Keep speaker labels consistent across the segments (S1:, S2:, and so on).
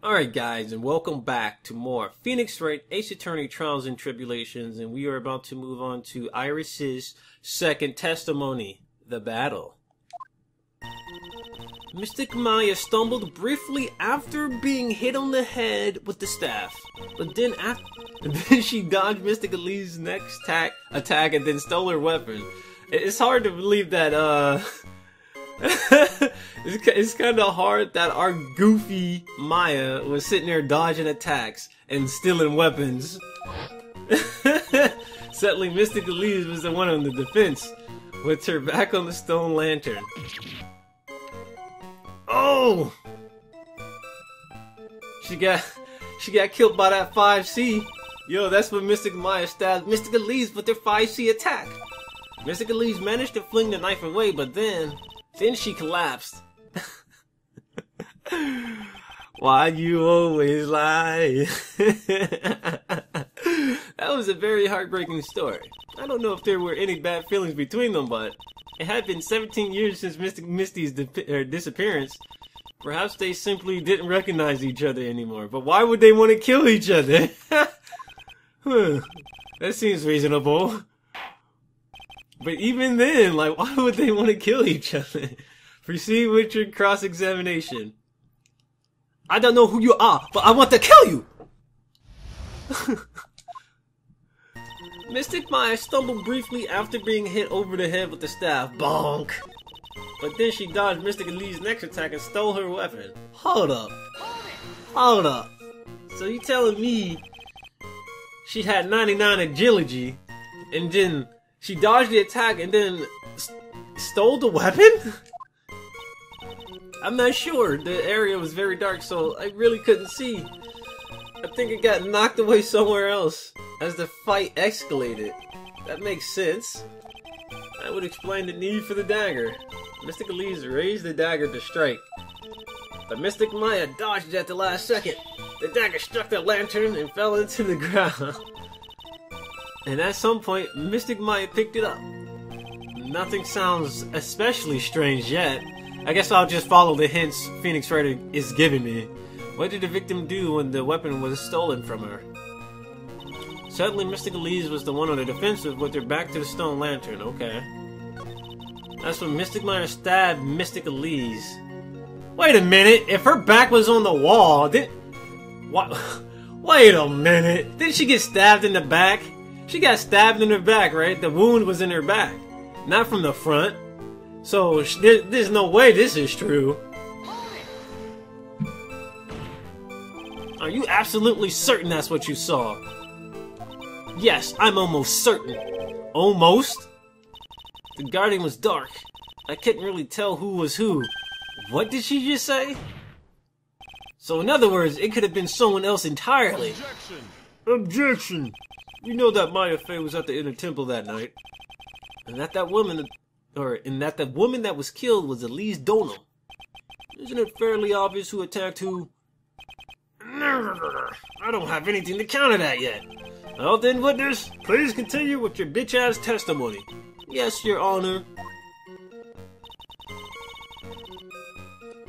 S1: Alright guys, and welcome back to more Phoenix Wright Ace Attorney Trials and Tribulations, and we are about to move on to Iris's second testimony, the battle. Mystic Maya stumbled briefly after being hit on the head with the staff, but then she dodged Mystic Lee's next attack and then stole her weapon. It's hard to believe that, it's kind of hard that our goofy Maya was sitting there dodging attacks and stealing weapons. Sadly, Mystic Elise was the one on the defense, with her back on the stone lantern. Oh! She got killed by that 5C. Yo, that's when Mystic Maya stabbed Mystic Elise with their 5C attack. Mystic Elise managed to fling the knife away, but then she collapsed. Why you always lie? That was a very heartbreaking story. I don't know if there were any bad feelings between them, but it had been 17 years since Misty's disappearance. Perhaps they simply didn't recognize each other anymore. But why would they want to kill each other? That seems reasonable. But even then, like, why would they want to kill each other? Proceed with your cross-examination. I don't know who you are, but I want to kill you! Mystic Maya stumbled briefly after being hit over the head with the staff. Bonk! But then she dodged Mystic Lee's next attack and stole her weapon. Hold up. Hold up. So you telling me she had 99 agility, and then she dodged the attack and then stole the weapon? I'm not sure. The area was very dark, so I really couldn't see. I think it got knocked away somewhere else as the fight escalated. That makes sense. That would explain the need for the dagger. Mystic Elise raised the dagger to strike, but Mystic Maya dodged at the last second. The dagger struck the lantern and fell into the ground. And at some point, Mystic Maya picked it up. Nothing sounds especially strange yet. I guess I'll just follow the hints Phoenix Wright is giving me. What did the victim do when the weapon was stolen from her? Suddenly, Mystic Elise was the one on the defensive with her back to the stone lantern. Okay. That's when Mystic Maya stabbed Mystic Elise. Wait a minute! If her back was on the wall, then... What? Wait a minute! Didn't she get stabbed in the back? She got stabbed in her back, right? The wound was in her back, not from the front. So there's no way this is true. Are you absolutely certain that's what you saw? Yes, I'm almost certain. Almost? The garden was dark. I couldn't really tell who was who. What did she just say? So in other words, it could have been someone else entirely. Objection! Objection! You know that Maya Fey was at the inner temple that night, and that the woman that was killed was Elise Donham. Isn't it fairly obvious who attacked who? I don't have anything to counter that yet. Well then, witness, please continue with your bitch-ass testimony. Yes, Your Honor.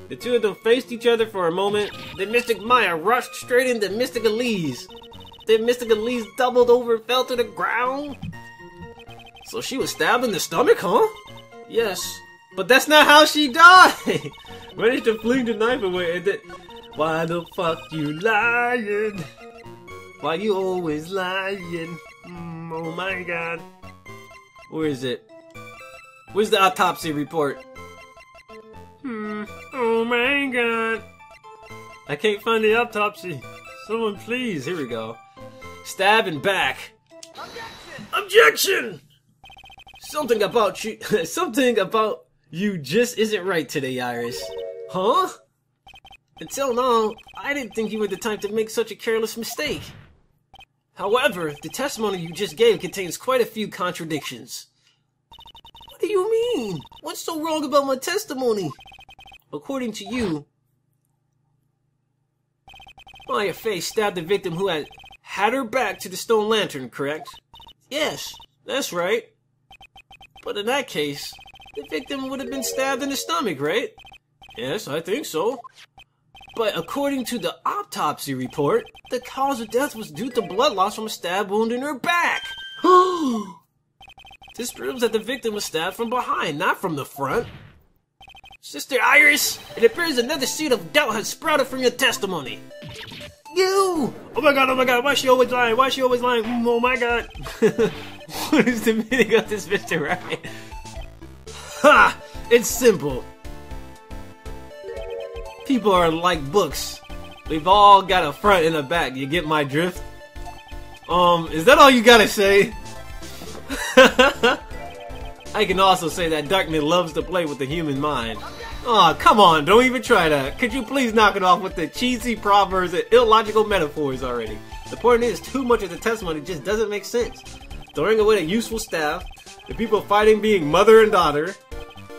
S1: The two of them faced each other for a moment. Then Mystic Maya rushed straight into Mystic Elise. Then Mystic Elise doubled over and fell to the ground. So she was stabbed in the stomach, huh? Yes, but that's not how she died. Managed to fling the knife away and then... Why the fuck you lying? Why you always lying? Oh my god. Where is it? Where's the autopsy report? Oh my god. I can't find the autopsy. Someone please. Here we go. Stab and back. Objection! Objection! Something about you just isn't right today, Iris. Huh? Until now, I didn't think you were the type to make such a careless mistake. However, the testimony you just gave contains quite a few contradictions. What do you mean? What's so wrong about my testimony? According to you, Maya Fey stabbed the victim who had her back to the stone lantern, correct? Yes, that's right. But in that case, the victim would have been stabbed in the stomach, right? Yes, I think so. But according to the autopsy report, the cause of death was due to blood loss from a stab wound in her back. This proves that the victim was stabbed from behind, not from the front. Sister Iris, it appears another seed of doubt has sprouted from your testimony. You! Oh my god, why is she always lying? Why is she always lying? Oh my god. What is the meaning of this, Mr. Wright? Ha! It's simple. People are like books. We've all got a front and a back. You get my drift? Is that all you gotta say? I can also say that Darkman loves to play with the human mind. Aw, come on, don't even try that. Could you please knock it off with the cheesy proverbs and illogical metaphors already? The point is, too much of the testimony just doesn't make sense. Throwing away the useful staff, the people fighting being mother and daughter,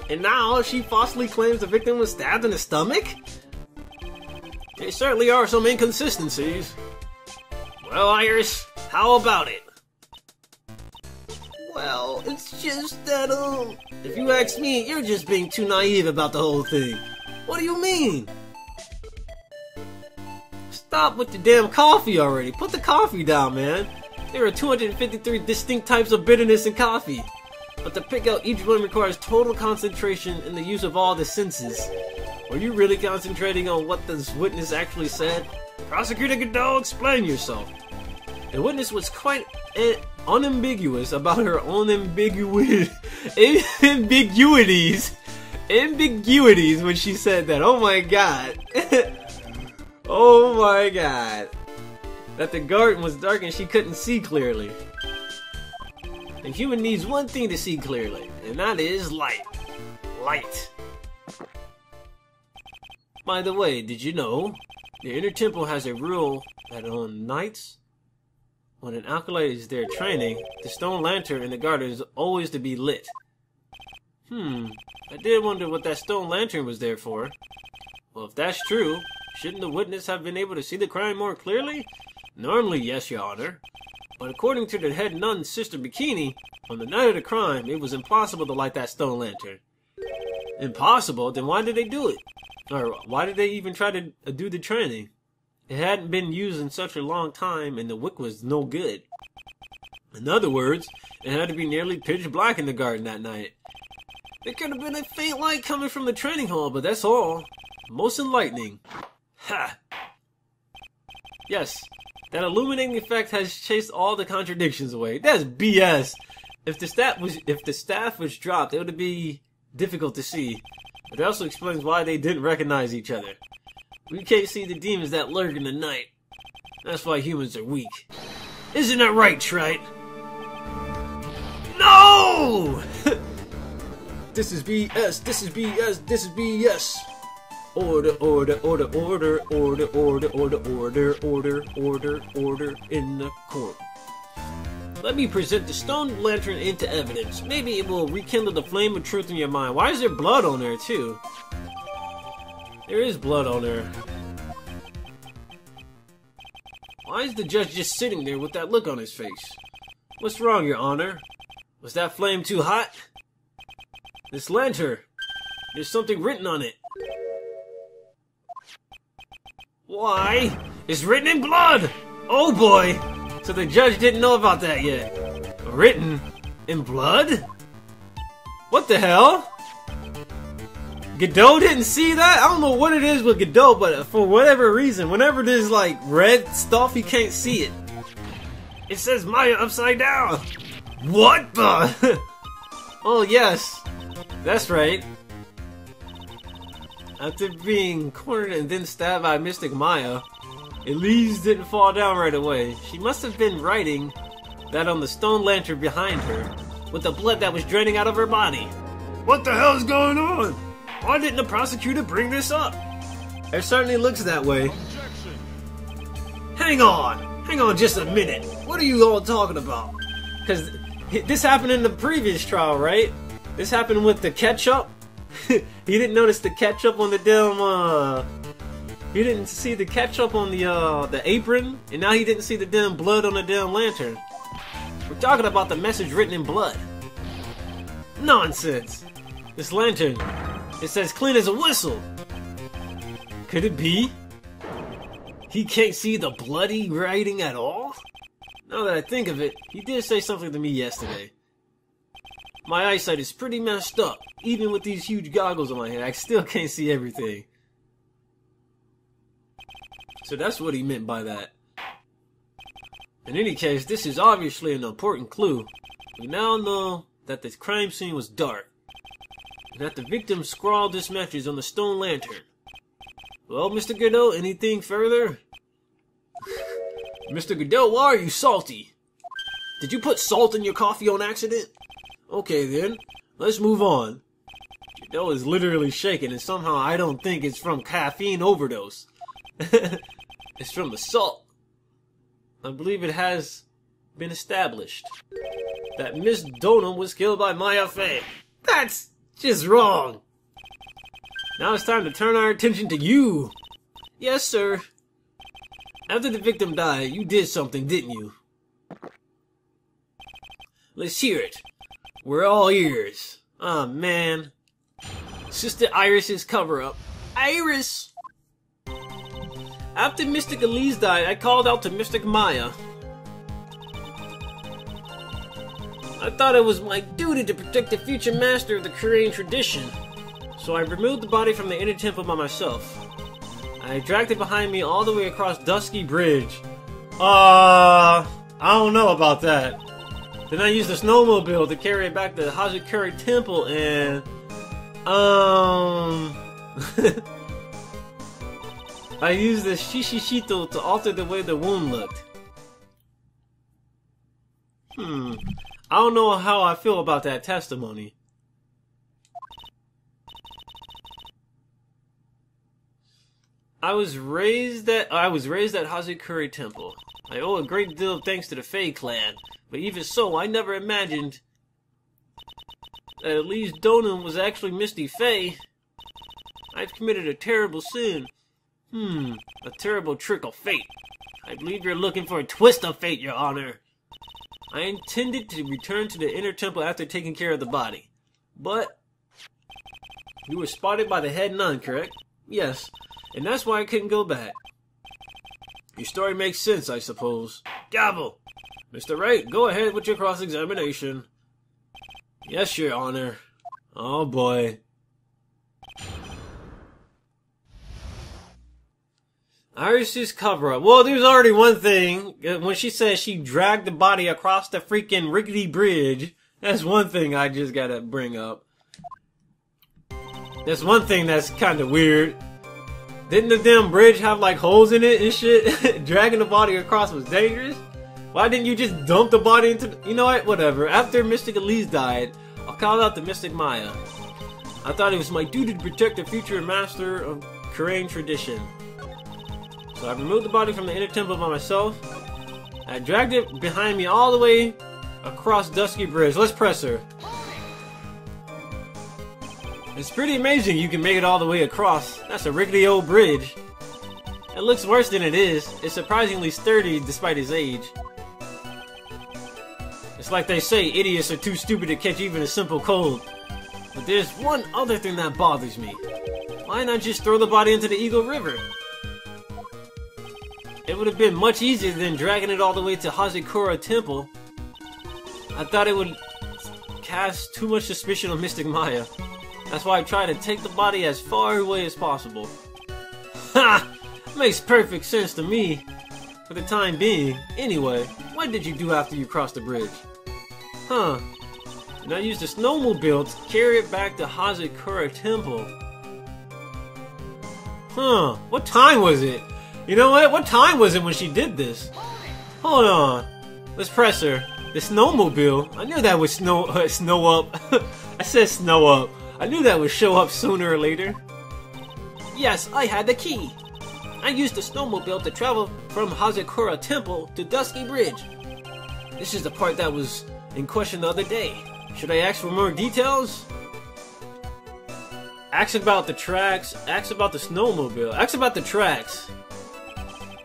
S1: and now she falsely claims the victim was stabbed in the stomach? There certainly are some inconsistencies. Well, Iris, how about it? Well, it's just that, if you ask me, you're just being too naive about the whole thing. What do you mean? Stop with the damn coffee already. Put the coffee down, man. There are 253 distinct types of bitterness in coffee. But to pick out each one requires total concentration and the use of all the senses. Were you really concentrating on what this witness actually said? Prosecutor Godot, explain yourself. The witness was quite unambiguous about her own ambiguities when she said that. Oh my god. Oh my god. That the garden was dark and she couldn't see clearly. A human needs one thing to see clearly, and that is light. Light. By the way, did you know the inner temple has a rule that on nights when an acolyte is there training, the stone lantern in the garden is always to be lit. I did wonder what that stone lantern was there for. Well, if that's true, shouldn't the witness have been able to see the crime more clearly? Normally, yes, Your Honor. But according to the head nun, Sister Bikini, on the night of the crime, it was impossible to light that stone lantern. Impossible? Then why did they do it? Or why did they even try to do the training? It hadn't been used in such a long time, and the wick was no good. In other words, it had to be nearly pitch black in the garden that night. There could have been a faint light coming from the training hall, but that's all. Most enlightening. Ha! Yes, that illuminating effect has chased all the contradictions away. That's BS. If the staff was dropped, it would be difficult to see. But it also explains why they didn't recognize each other. We can't see the demons that lurk in the night. That's why humans are weak. Isn't that right, Trite? No! This is BS, this is BS, this is BS. Order, order, order, order, order, order, order, order, order, order, order in the court. Let me present the stone lantern into evidence. Maybe it will rekindle the flame of truth in your mind. Why is there blood on there, too? There is blood on her. Why is the judge just sitting there with that look on his face? What's wrong, Your Honor? Was that flame too hot? This lantern. There's something written on it. Why? It's written in blood! Oh boy! So the judge didn't know about that yet. Written in blood? What the hell? Godot didn't see that? I don't know what it is with Godot, but for whatever reason, whenever there's like red stuff, he can't see it. It says Maya upside down. What the? Oh yes, that's right. After being cornered and then stabbed by Mystic Maya, Elise didn't fall down right away. She must have been writing that on the stone lantern behind her, with the blood that was draining out of her body. What the hell is going on? Why didn't the prosecutor bring this up? It certainly looks that way. Hang on just a minute. What are you all talking about? Because this happened in the previous trial, right? This happened with the ketchup. He didn't notice the ketchup on the damn, he didn't see the ketchup on the apron, and now he didn't see the damn blood on the damn lantern. We're talking about the message written in blood. Nonsense. This lantern, it says clean as a whistle. Could it be He can't see the bloody writing at all? Now that I think of it, he did say something to me yesterday. My eyesight is pretty messed up. Even with these huge goggles on my head, I still can't see everything. So that's what he meant by that. In any case, this is obviously an important clue. We now know that the crime scene was dark, and that the victim scrawled this message on the stone lantern. Well, Mr. Godot, anything further? Mr. Godot, why are you salty? Did you put salt in your coffee on accident? Okay then, let's move on. Godot is literally shaking, and somehow I don't think it's from caffeine overdose. It's from the salt. I believe it has been established that Miss Donum was killed by Maya Fey. That's just wrong. Now it's time to turn our attention to you. Yes, sir. After the victim died, you did something, didn't you? Let's hear it. We're all ears. Aw, man. Sister Iris's cover-up. Iris! After Mystic Elise died, I called out to Mystic Maya. I thought it was my duty to protect the future master of the Korean tradition. So I removed the body from the inner temple by myself. I dragged it behind me all the way across Dusky Bridge. I don't know about that. Then I used the snowmobile to carry it back to the Hazakura Temple and... I used the Shishishito to alter the way the wound looked. I don't know how I feel about that testimony. I was raised at Hazakura Temple. I owe a great deal of thanks to the Fey clan, but even so, I never imagined that Elise Donum was actually Misty Fey. I've committed a terrible sin. A terrible trick of fate. I believe you're looking for a twist of fate, Your Honor. I intended to return to the inner temple after taking care of the body. But you were spotted by the head nun, correct? Yes, and that's why I couldn't go back. Your story makes sense, I suppose. Gavel! Mr. Wright, go ahead with your cross-examination. Yes, Your Honor. Oh boy. Iris's cover-up. Well, there's already one thing. When she says she dragged the body across the freaking rickety bridge, that's one thing I just gotta bring up. That's one thing that's kinda weird. Didn't the damn bridge have like holes in it and shit? Dragging the body across was dangerous? Why didn't you just dump the body into the... You know what? Whatever. After Mystic Elise died, I'll call out the Mystic Maya. I thought it was my duty to protect the future master of Korean tradition. So I removed the body from the inner temple by myself. I dragged it behind me all the way across Dusky Bridge. Let's press her. It's pretty amazing you can make it all the way across. That's a rickety old bridge. It looks worse than it is. It's surprisingly sturdy despite its age. It's like they say, idiots are too stupid to catch even a simple cold. But there's one other thing that bothers me. Why not just throw the body into the Eagle River? It would have been much easier than dragging it all the way to Hazakura Temple. I thought it would cast too much suspicion on Mystic Maya. That's why I tried to take the body as far away as possible. Ha! Makes perfect sense to me. For the time being. Anyway, what did you do after you crossed the bridge? Huh. And I used the snowmobile to carry it back to Hazakura Temple. Huh. What time was it? You know what? What time was it when she did this? Hold on. Let's press her. The snowmobile? I knew that would snow up. I said snow up. I knew that would show up sooner or later. Yes, I had the key. I used the snowmobile to travel from Hazakura Temple to Dusky Bridge. This is the part that was in question the other day. Should I ask for more details? Ask about the tracks. Ask about the snowmobile. Ask about the tracks.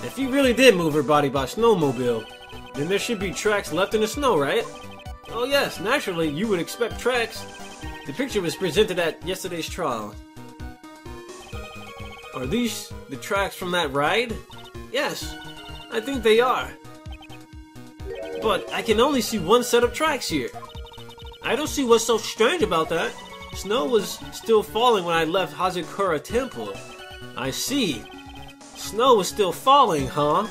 S1: If you really did move her body by snowmobile, then there should be tracks left in the snow, right? Oh yes, naturally, you would expect tracks. The picture was presented at yesterday's trial. Are these the tracks from that ride? Yes, I think they are. But I can only see one set of tracks here. I don't see what's so strange about that. Snow was still falling when I left Hazakura Temple. I see. Snow was still falling, huh?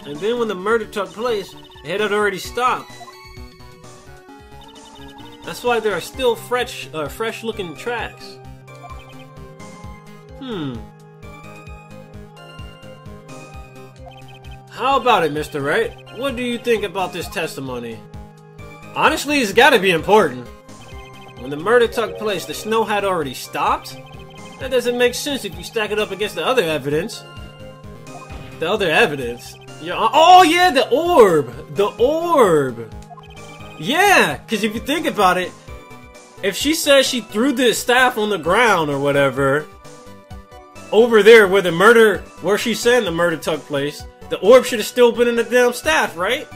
S1: And then when the murder took place, it had already stopped. That's why there are still fresh-looking tracks. How about it, Mr. Wright? What do you think about this testimony? Honestly, it's gotta be important. When the murder took place, the snow had already stopped? That doesn't make sense if you stack it up against the other evidence. The other evidence? Oh yeah, the orb! The orb! Yeah, because if you think about it, if she says she threw the staff on the ground or whatever, over there where she's saying the murder took place, the orb should have still been in the damn staff, right?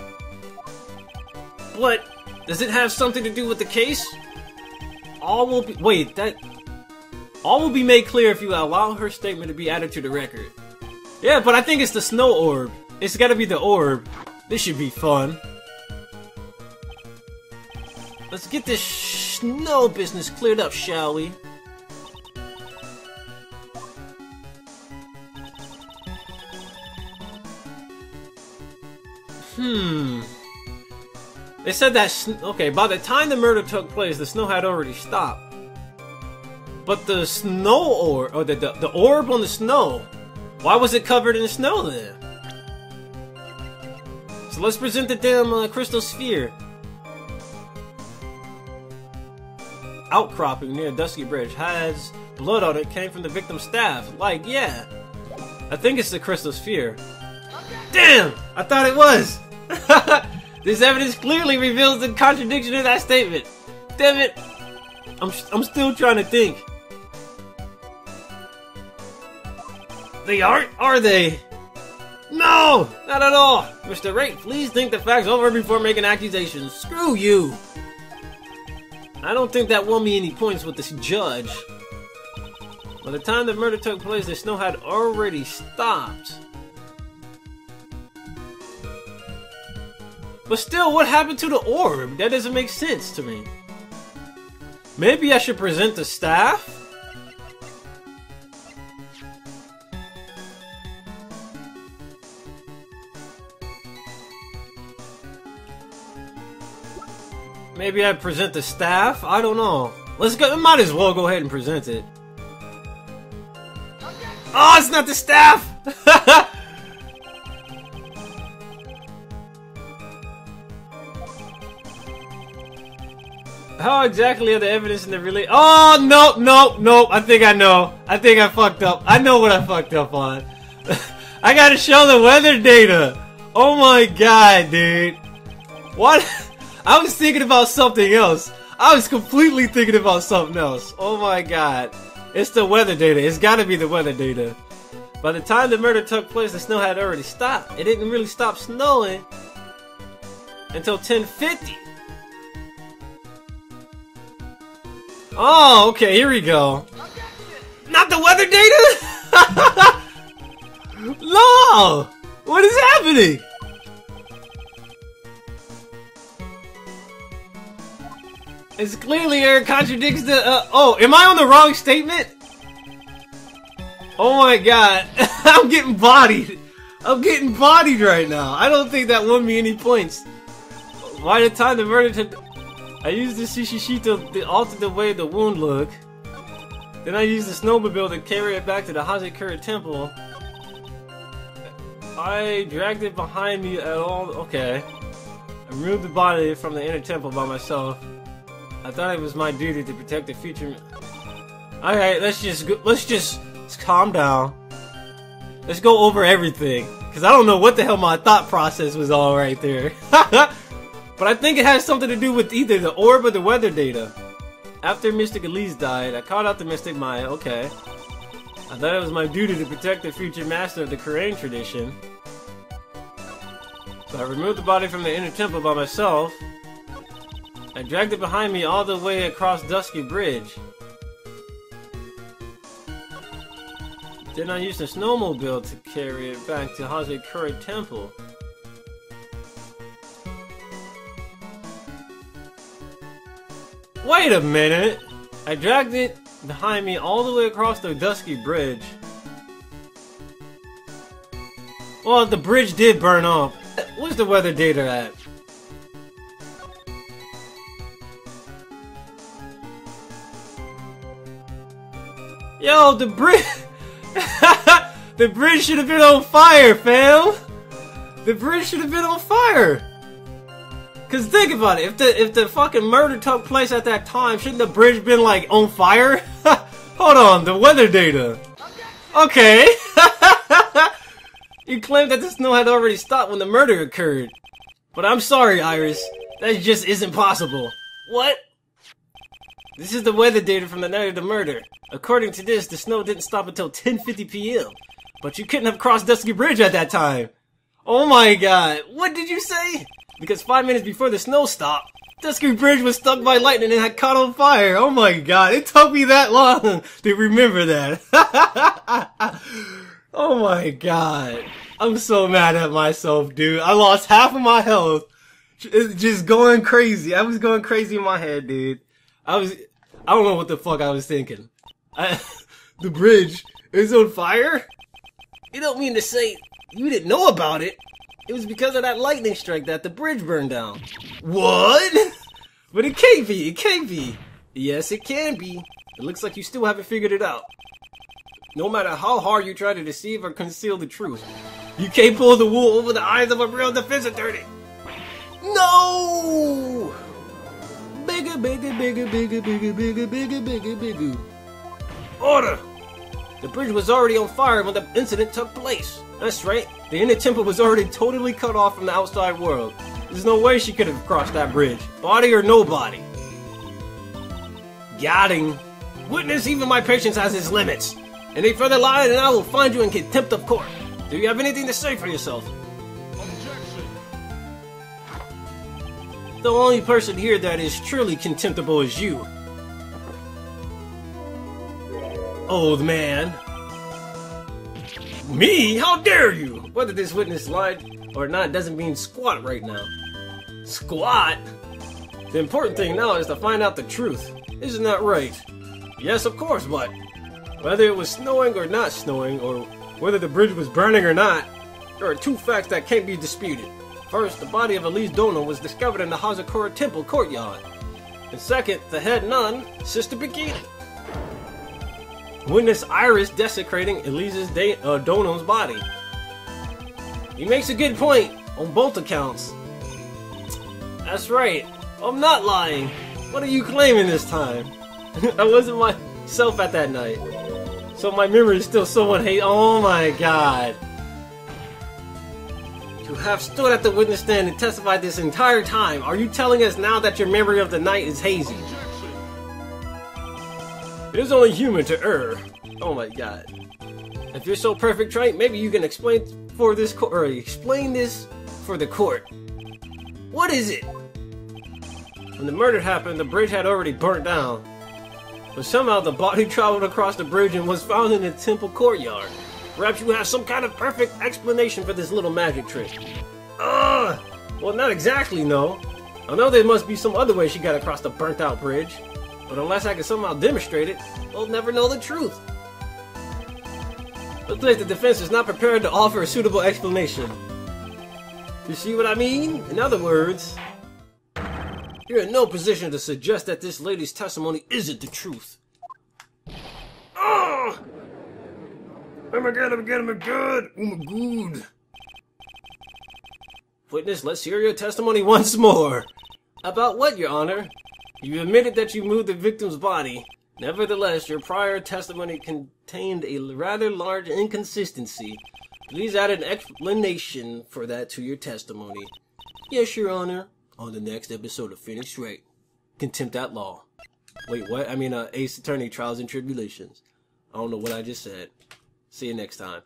S1: But does it have something to do with the case? All will be made clear if you allow her statement to be added to the record. Yeah, but I think it's the snow orb. It's gotta be the orb. This should be fun. Let's get this snow business cleared up, shall we? They said that, okay, by the time the murder took place, the snow had already stopped. But the snow orb, or the orb on the snow, why was it covered in snow then? So let's present the damn crystal sphere. Outcropping near Dusky Bridge has blood on it, came from the victim's staff. Like, yeah. I think it's the crystal sphere. Damn! I thought it was! This evidence clearly reveals the contradiction of that statement. Damn it! I'm still trying to think. They aren't, are they? No! Not at all! Mr. Wright, please think the facts over before making accusations. Screw you! I don't think that won me any points with this judge. By the time the murder took place, the snow had already stopped. But still, what happened to the orb? That doesn't make sense to me. Maybe I should present the staff? Maybe I present the staff? I don't know. Let's go. Might as well go ahead and present it. Oh, it's not the staff! How exactly are the evidence in the relay? Oh, no. I think I know. I think I fucked up. I know what I fucked up on. I gotta show the weather data. Oh my god, dude. What? I was thinking about something else. I was completely thinking about something else. Oh my god. It's the weather data. It's gotta be the weather data. By the time the murder took place, the snow had already stopped. It didn't really stop snowing until 10:50. Oh, okay, here we go. Not the weather data? No! What is happening? It's clearly it contradicts the, oh, am I on the wrong statement? Oh my god. I'm getting bodied. I'm getting bodied right now. I don't think that won me any points. By the time the murder took... I used the Shishishito to alter the way the wound looked. Then I used the snowmobile to carry it back to the Hazakura Temple. I dragged it behind me at all. Okay. I removed the body from the inner temple by myself. I thought it was my duty to protect the future. Alright, let's just calm down. Let's go over everything. Because I don't know what the hell my thought process was all right there. But I think it has something to do with either the orb or the weather data. After Mystic Elise died, I called out the Mystic Maya. Okay. I thought it was my duty to protect the future master of the Korean tradition. So I removed the body from the inner temple by myself. I dragged it behind me all the way across Dusky Bridge. Then I used a snowmobile to carry it back to Hazekura Temple. Wait a minute! I dragged it behind me all the way across the dusky bridge. Well, the bridge did burn off. Where's the weather data at? Yo, the bridge... The bridge should have been on fire, fam! The bridge should have been on fire! Cause think about it, if the fucking murder took place at that time, shouldn't the bridge been like on fire? Hold on, the weather data. Okay. You claimed that the snow had already stopped when the murder occurred. But I'm sorry, Iris. That just isn't possible. What? This is the weather data from the night of the murder. According to this, the snow didn't stop until 10:50 p.m. But you couldn't have crossed Dusky Bridge at that time. Oh my god. What did you say? Because 5 minutes before the snow stopped, Dusky Bridge was struck by lightning and had caught on fire. Oh my god, it took me that long to remember that. Oh my god. I'm so mad at myself, dude. I lost half of my health. It's just going crazy. I was going crazy in my head, dude. I don't know what the fuck I was thinking. The bridge is on fire? You don't mean to say you didn't know about it? It was because of that lightning strike that the bridge burned down. What? But it can't be, it can't be. Yes, it can be. It looks like you still haven't figured it out. No matter how hard you try to deceive or conceal the truth, you can't pull the wool over the eyes of a real defense attorney. No! Bigger, bigger, bigger, bigger, bigger, bigger, bigger, bigger, bigger. Order! The bridge was already on fire when the incident took place. That's right. The inner temple was already totally cut off from the outside world. There's no way she could have crossed that bridge. Body or no body. Got him. Witness, even my patience has its limits. Any further lying and I will find you in contempt of court. Do you have anything to say for yourself? Objection. The only person here that is truly contemptible is you. Old man. Me? How dare you? Whether this witness lied or not doesn't mean squat right now. Squat? The important thing now is to find out the truth. Isn't that right? Yes, of course, but whether it was snowing or not snowing, or whether the bridge was burning or not, there are two facts that can't be disputed. First, the body of Elise Dono was discovered in the Hazekura Temple courtyard. And second, the head nun, Sister Bikini. Witness Iris desecrating Elise's Dono's body. He makes a good point on both accounts. That's right. I'm not lying. What are you claiming this time? I wasn't myself at that night. So my memory is still somewhat hazy. Oh my god. To have stood at the witness stand and testified this entire time, are you telling us now that your memory of the night is hazy? It is only human to err. Oh my god. If you're so perfect, Trent, maybe you can explain for this court, or explain this for the court. What is it? When the murder happened, the bridge had already burnt down. But somehow the body traveled across the bridge and was found in the temple courtyard. Perhaps you have some kind of perfect explanation for this little magic trick. Well, not exactly, no. I know there must be some other way she got across the burnt out bridge. But unless I can somehow demonstrate it, we'll never know the truth. Looks like the defense is not prepared to offer a suitable explanation. You see what I mean? In other words, you're in no position to suggest that this lady's testimony isn't the truth. Oh my god, oh my god. Witness, let's hear your testimony once more. About what, Your Honor? You admitted that you moved the victim's body. Nevertheless, your prior testimony contained a rather large inconsistency. Please add an explanation for that to your testimony. Yes, Your Honor. On the next episode of Phoenix Wright, Contempt at Law. Wait, what? I mean, Ace Attorney Trials and Tribulations. I don't know what I just said. See you next time.